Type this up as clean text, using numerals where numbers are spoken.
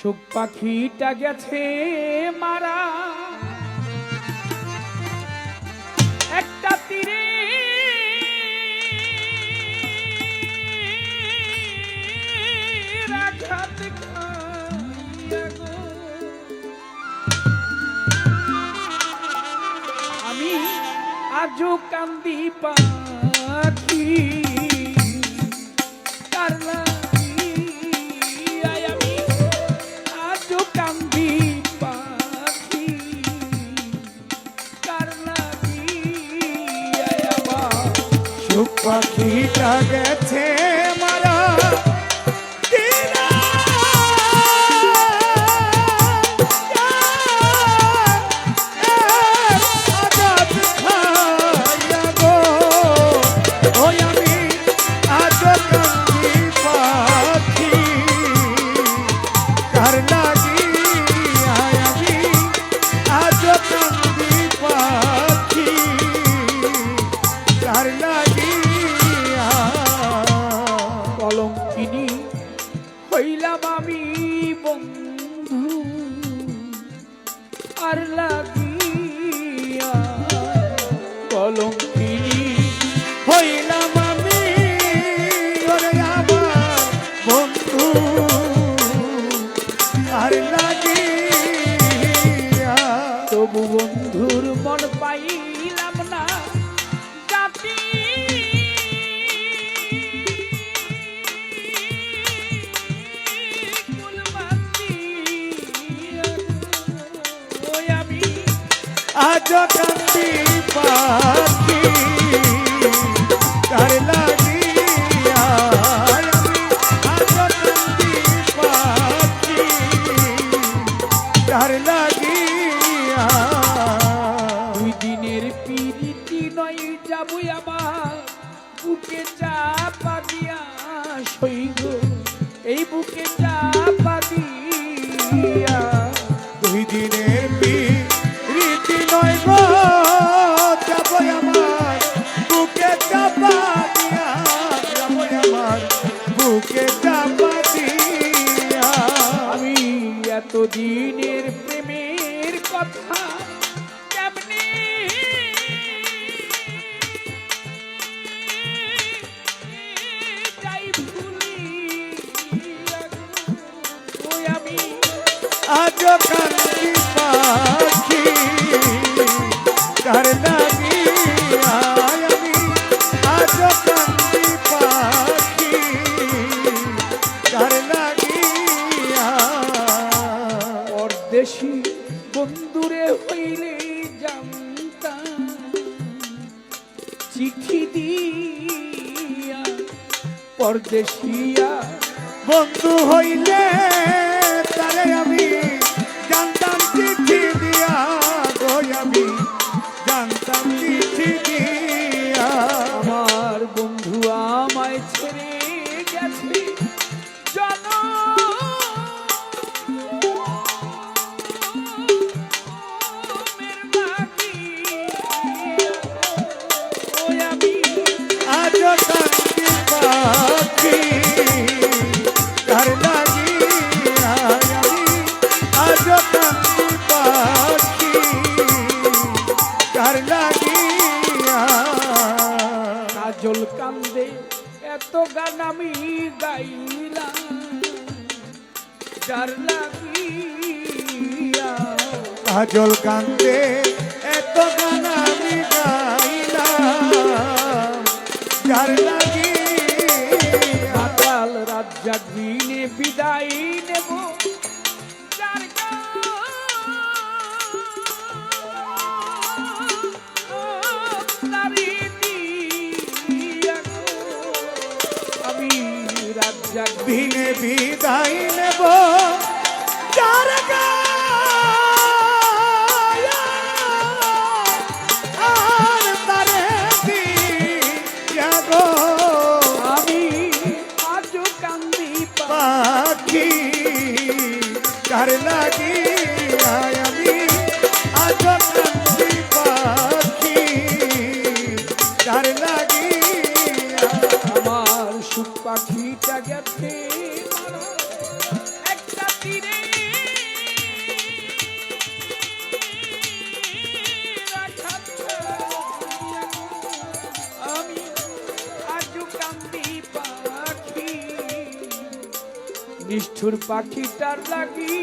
সুখ পাখিটা গেছে মারা একটা তীরে আঘাত খাইয়া গো। আমি আজও কান্দি পাখি কার লাগিয়া, আমি আজও কান্দি পাখি কার লাগিয়া। আমার সুখ পাখিটা গেছে মারা কলঙ্কিনী হইলাম আমি বন্ধু আর লাগিয়া, কলঙ্কিনী হইলাম আমি ওরে আমার বন্ধু আর লাগিয়া। তবু বন্ধুর মন পাইলাম না জাতি আমি আজ কান্দি পাখি কার লাগিয়া, আজ কান্দি পাখি কার লাগিয়া। দুই দিনের পিরিতি নয় যাবো আমার বুকে চাপা দিয়া সইগ, এই বুকে চাপা দিয়া। দুই দিনের রীতি নয় গো যাবো আমার বুকে চাপা দিয়া, যাবো আমার বুকে চাপা দিয়া। আমি এতদিনের প্রেমের কথা কেমনে যাই ভুলি, ওই আমি আজ কান্দি পাখি কার লাগিয়া, আমি আজ কান্দি পাখি কার লাগিয়া। পরদেশি বন্ধুরে হইলে জানতাম চিঠি দিয়া, পরদেশিয়া বন্ধু হইলে তারে আমি জানতাম চিঠি দিয়া গো, আমি জানতাম চিঠি দিয়া। আমার বন্ধু আমায় ছেড়ে গেছে জনমের লাগিয়া, ওই আমি আজ কান্দি পাখি কার লাগিয়া, আমি আজ কান্দি পাখি কার লাগিয়া। কাজল কান্দে এত গান আমি গাইলাম যার লাগিয়া, কাজল কান্দে এত গান আমি গাইলাম যার লাগিয়া। কাল রাত জাগিনে বিদায় নেব যার নারী দিয়া গো। আমি রাত জাগ দিনে বিদায় নেব যার গায়া, আর তারে দিয়া গো। আমি আজও কান্দি পাখি কার লাগিয়া, আমি আজ কান্দি পাখি কার লাগিয়া। আমার সুখ পাখিটা গেছে মারা একটা তীরে কান্দি পাখি নিষ্ঠুর পাখিটার লাগি